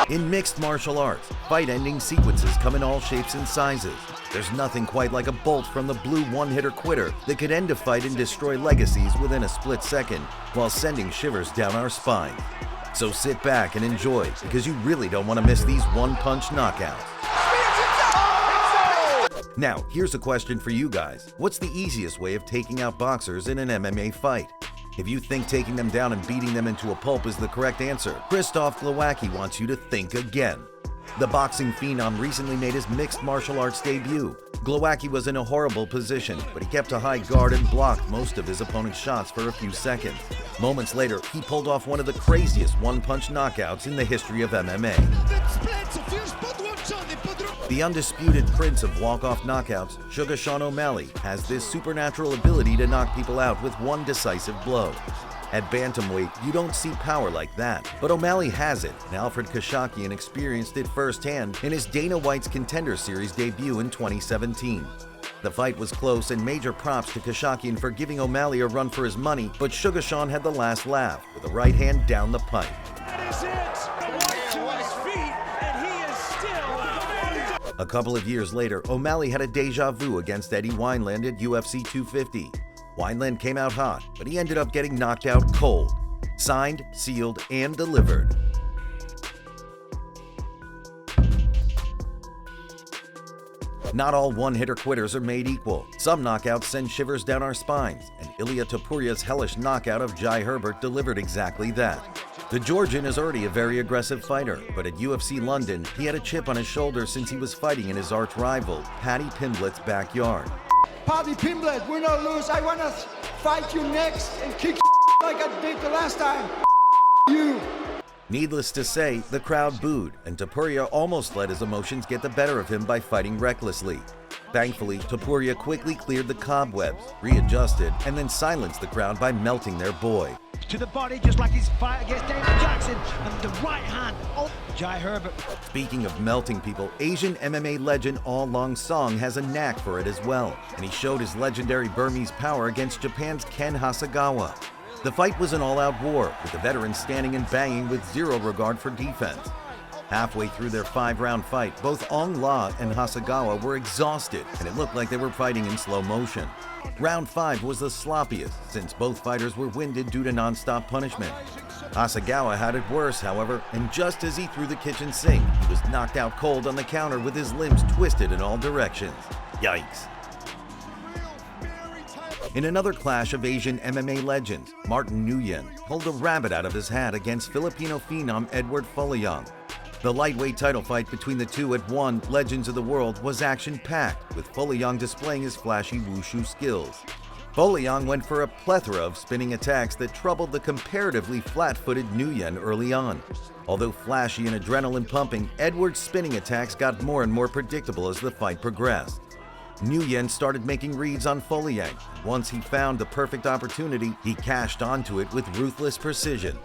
In mixed martial arts, fight-ending sequences come in all shapes and sizes. There's nothing quite like a bolt from the blue one-hitter quitter that could end a fight and destroy legacies within a split second, while sending shivers down our spines. So sit back and enjoy, because you really don't want to miss these one-punch knockouts. Now, here's a question for you guys. What's the easiest way of taking out boxers in an MMA fight? If you think taking them down and beating them into a pulp is the correct answer, Krzysztof Glowacki wants you to think again. The boxing phenom recently made his mixed martial arts debut. Glowacki was in a horrible position, but he kept a high guard and blocked most of his opponent's shots for a few seconds. Moments later, he pulled off one of the craziest one-punch knockouts in the history of MMA. The undisputed prince of walk-off knockouts, Sugar Sean O'Malley, has this supernatural ability to knock people out with one decisive blow. At bantamweight, you don't see power like that, but O'Malley has it, and Alfred Khashakyan experienced it firsthand in his Dana White's Contender Series debut in 2017. The fight was close, and major props to Khashakyan for giving O'Malley a run for his money, but Sugar Sean had the last laugh with a right hand down the pipe. That is it! White to his feet, and he is still... A couple of years later, O'Malley had a deja vu against Eddie Wineland at UFC 250. Wineland came out hot, but he ended up getting knocked out cold. Signed, sealed, and delivered. Not all one-hitter quitters are made equal. Some knockouts send shivers down our spines, and Ilia Topuria's hellish knockout of Herbert delivered exactly that. The Georgian is already a very aggressive fighter, but at UFC London, he had a chip on his shoulder since he was fighting in his arch-rival, Paddy Pimblett's backyard. Paddy Pimblett, win or lose, I want to fight you next and kick like I did the last time. You. Needless to say, the crowd booed, and Topuria almost let his emotions get the better of him by fighting recklessly. Thankfully, Topuria quickly cleared the cobwebs, readjusted, and then silenced the crowd by melting their boy. To the body, just like his fight against David Jackson, and the right hand of Herbert. Speaking of melting people, Asian MMA legend Aung Song has a knack for it as well, and he showed his legendary Burmese power against Japan's Ken Hasegawa. The fight was an all-out war, with the veterans standing and banging with zero regard for defense. Halfway through their 5-round fight, both Aung La and Hasegawa were exhausted, and it looked like they were fighting in slow motion. Round 5 was the sloppiest, since both fighters were winded due to non-stop punishment. Hasegawa had it worse, however, and just as he threw the kitchen sink, he was knocked out cold on the counter with his limbs twisted in all directions. Yikes. In another clash of Asian MMA legends, Martin Nguyen pulled a rabbit out of his hat against Filipino phenom Eduard Folayang. The lightweight title fight between the two at one Legends of the World was action-packed, with Folayang displaying his flashy wushu skills. Folayang went for a plethora of spinning attacks that troubled the comparatively flat-footed Nguyen early on. Although flashy and adrenaline-pumping, Eduard's spinning attacks got more and more predictable as the fight progressed. Nguyen started making reads on Folayang. Once he found the perfect opportunity, he cashed onto it with ruthless precision.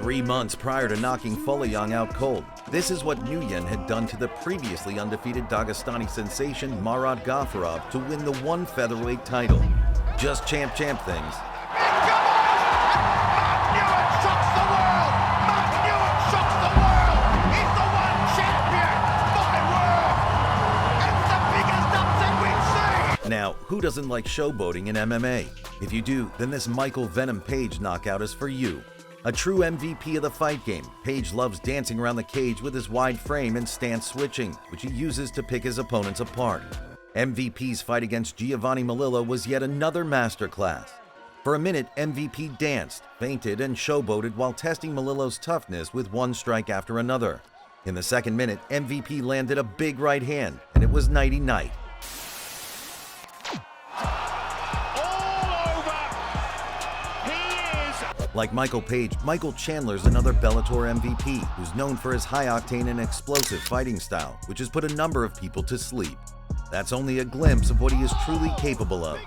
3 months prior to knocking Folayang out cold, this is what Nguyen had done to the previously undefeated Dagestani sensation Marat Ghafarov to win the one featherweight title. Just champ things. Now, who doesn't like showboating in MMA? If you do, then this Michael Venom Page knockout is for you. A true MVP of the fight game, Page loves dancing around the cage with his wide frame and stance switching, which he uses to pick his opponents apart. MVP's fight against Giovanni Molillo was yet another masterclass. For a minute, MVP danced, feinted, and showboated while testing Molillo's toughness with one strike after another. In the second minute, MVP landed a big right hand, and it was nighty-night. Like Michael Page, Michael Chandler's another Bellator MVP who's known for his high-octane and explosive fighting style, which has put a number of people to sleep. That's only a glimpse of what he is truly capable of.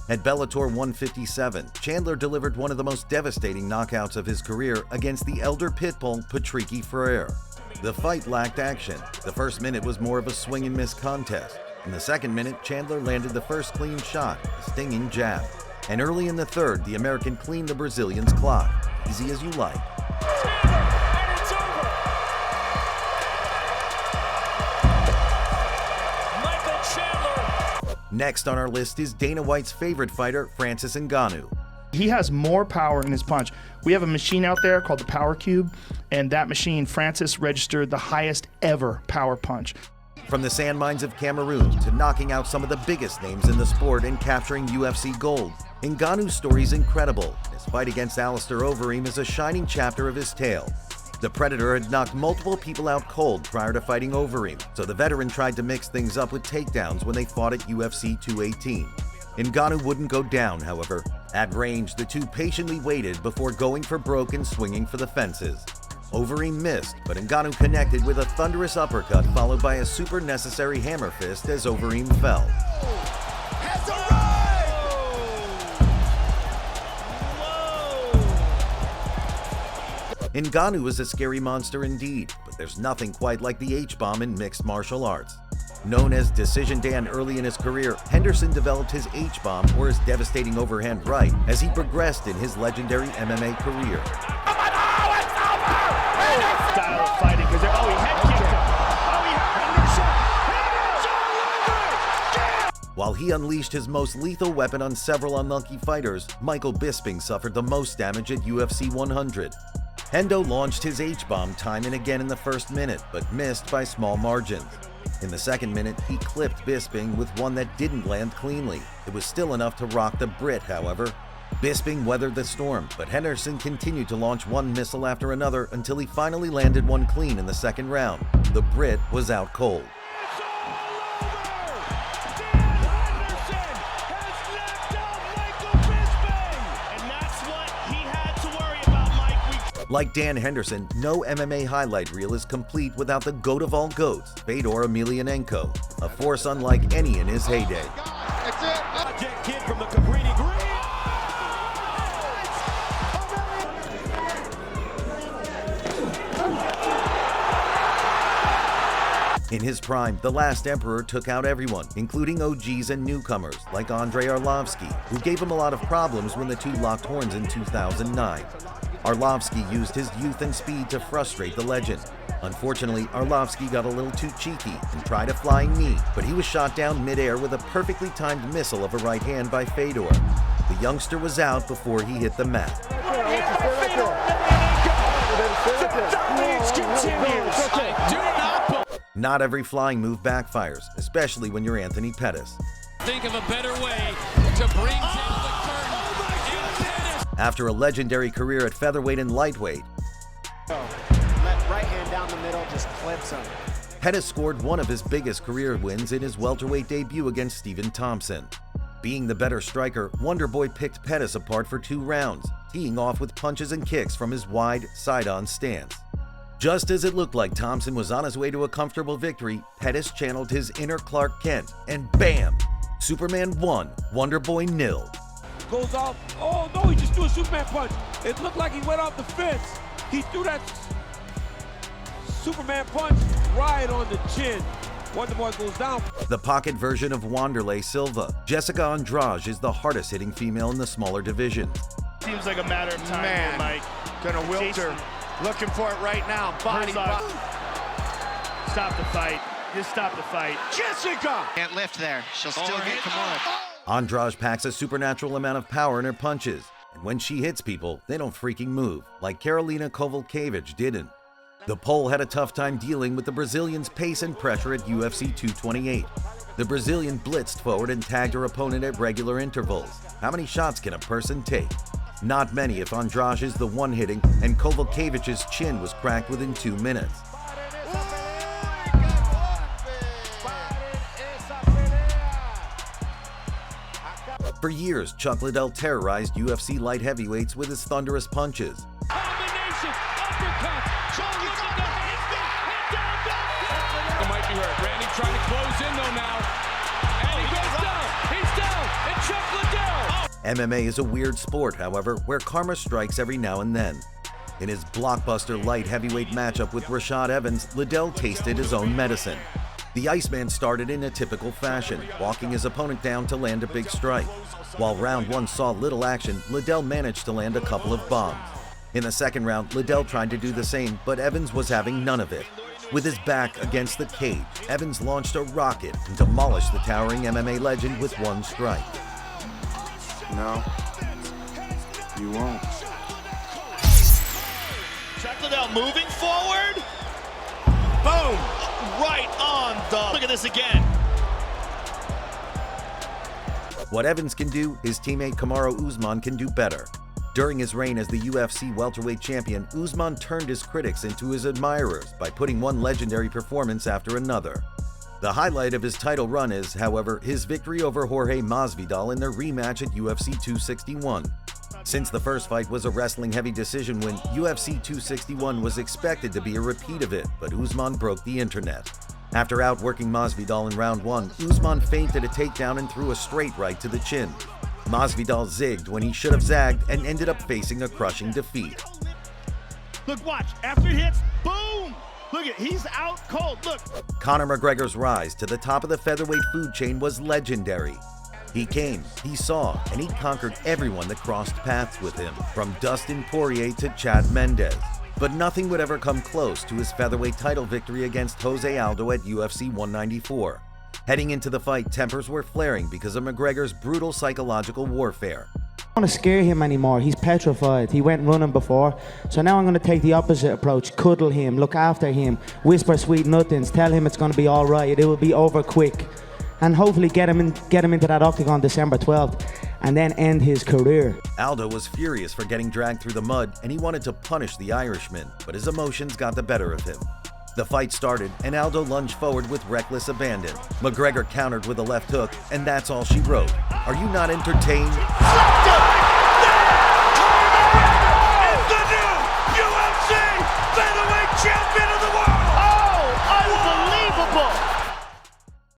At Bellator 157, Chandler delivered one of the most devastating knockouts of his career against the elder pitbull Patricky Freire. The fight lacked action. The first minute was more of a swing and miss contest. In the second minute, Chandler landed the first clean shot, a stinging jab. And early in the third, the American cleaned the Brazilian's clock. Easy as you like. And it's over. Michael Chandler. Next on our list is Dana White's favorite fighter, Francis Ngannou. He has more power in his punch. We have a machine out there called the Power Cube, and that machine, Francis registered the highest ever power punch. From the sand mines of Cameroon to knocking out some of the biggest names in the sport and capturing UFC gold, Ngannou's story is incredible. His fight against Alistair Overeem is a shining chapter of his tale. The Predator had knocked multiple people out cold prior to fighting Overeem, so the veteran tried to mix things up with takedowns when they fought at UFC 218. Ngannou wouldn't go down, however. At range, the two patiently waited before going for broke and swinging for the fences. Overeem missed, but Ngannou connected with a thunderous uppercut followed by a super necessary hammer fist as Overeem fell. Ngannou is a scary monster indeed, but there's nothing quite like the H-bomb in mixed martial arts. Known as Decision Dan early in his career, Henderson developed his H-bomb, or his devastating overhand right, as he progressed in his legendary MMA career. Style of fighting, because he head kicked him. While he unleashed his most lethal weapon on several unlucky fighters, Michael Bisping suffered the most damage at UFC 100. Hendo launched his H-bomb time and again in the first minute, but missed by small margins. In the second minute, he clipped Bisping with one that didn't land cleanly. It was still enough to rock the Brit, however. Bisping weathered the storm, but Henderson continued to launch one missile after another until he finally landed one clean in the second round. The Brit was out cold. Like Dan Henderson, no MMA highlight reel is complete without the GOAT of all GOATs, Fedor Emelianenko, a force unlike any in his heyday. That's it. Project kid from the Cabrini In his prime, the last emperor took out everyone, including OGs and newcomers like Andrei Arlovski, who gave him a lot of problems when the two locked horns in 2009. Arlovski used his youth and speed to frustrate the legend. Unfortunately, Arlovski got a little too cheeky and tried a flying knee, but he was shot down midair with a perfectly timed missile of a right hand by Fedor. The youngster was out before he hit the mat. Not every flying move backfires, especially when you're Anthony Pettis. Think of a better way to bring down the curtain. After a legendary career at featherweight and lightweight, Let right hand down the middle, just clips him. Pettis scored one of his biggest career wins in his welterweight debut against Stephen Thompson. Being the better striker, Wonderboy picked Pettis apart for 2 rounds, teeing off with punches and kicks from his wide, side-on stance. Just as it looked like Thompson was on his way to a comfortable victory, Pettis channeled his inner Clark Kent, and bam! Superman 1, Wonderboy 0. Goes off. Oh no, he just threw a Superman punch. It looked like he went off the fence. He threw that Superman punch right on the chin. Wonderboy goes down. The pocket version of Wanderlei Silva, Jessica Andrade is the hardest hitting female in the smaller division. Seems like a matter of time, Man, Mike. Gonna Wilter. Looking for it right now. Body. Stop the fight. Just stop the fight. Jessica! Can't lift there. She'll still get Kimura. Andrade packs a supernatural amount of power in her punches, and when she hits people, they don't freaking move, like Karolina Kowalkiewicz didn't. The Pole had a tough time dealing with the Brazilian's pace and pressure at UFC 228. The Brazilian blitzed forward and tagged her opponent at regular intervals. How many shots can a person take? Not many if Andrade is the one hitting, and Kowalkiewicz's chin was cracked within 2 minutes. For years, Chuck Liddell terrorized UFC light heavyweights with his thunderous punches. Combination, uppercut, shoulder to the head down. It might be hurt. Randy trying to close in though now. And he goes down. He's down. And Chuck Liddell. MMA is a weird sport, however, where karma strikes every now and then. In his blockbuster light heavyweight matchup with Rashad Evans, Liddell tasted his own medicine. The Iceman started in a typical fashion, walking his opponent down to land a big strike. While round 1 saw little action, Liddell managed to land a couple of bombs. In the second round, Liddell tried to do the same, but Evans was having none of it. With his back against the cage, Evans launched a rocket and demolished the towering MMA legend with 1 strike. No, you won't. Check Liddell moving forward. Boom! Right on the... Look at this again. What Evans can do, his teammate Kamaru Usman can do better. During his reign as the UFC welterweight champion, Usman turned his critics into his admirers by putting one legendary performance after another. The highlight of his title run is, however, his victory over Jorge Masvidal in their rematch at UFC 261. Since the first fight was a wrestling-heavy decision win, UFC 261 was expected to be a repeat of it, but Usman broke the internet. After outworking Masvidal in round 1, Usman feinted a takedown and threw a straight right to the chin. Masvidal zigged when he should have zagged and ended up facing a crushing defeat. Look, watch. After it hits, boom! Look at, he's out cold. Look. Conor McGregor's rise to the top of the featherweight food chain was legendary. He came, he saw, and he conquered everyone that crossed paths with him, from Dustin Poirier to Chad Mendes. But nothing would ever come close to his featherweight title victory against Jose Aldo at UFC 194. Heading into the fight, tempers were flaring because of McGregor's brutal psychological warfare. I don't want to scare him anymore. He's petrified. He went running before. So now I'm going to take the opposite approach. Cuddle him, look after him, whisper sweet nothings, tell him it's going to be all right. It will be over quick. And hopefully get him into that octagon December 12th and then end his career. Aldo was furious for getting dragged through the mud and he wanted to punish the Irishman, but his emotions got the better of him. The fight started and Aldo lunged forward with reckless abandon. McGregor countered with a left hook and that's all she wrote. Are you not entertained?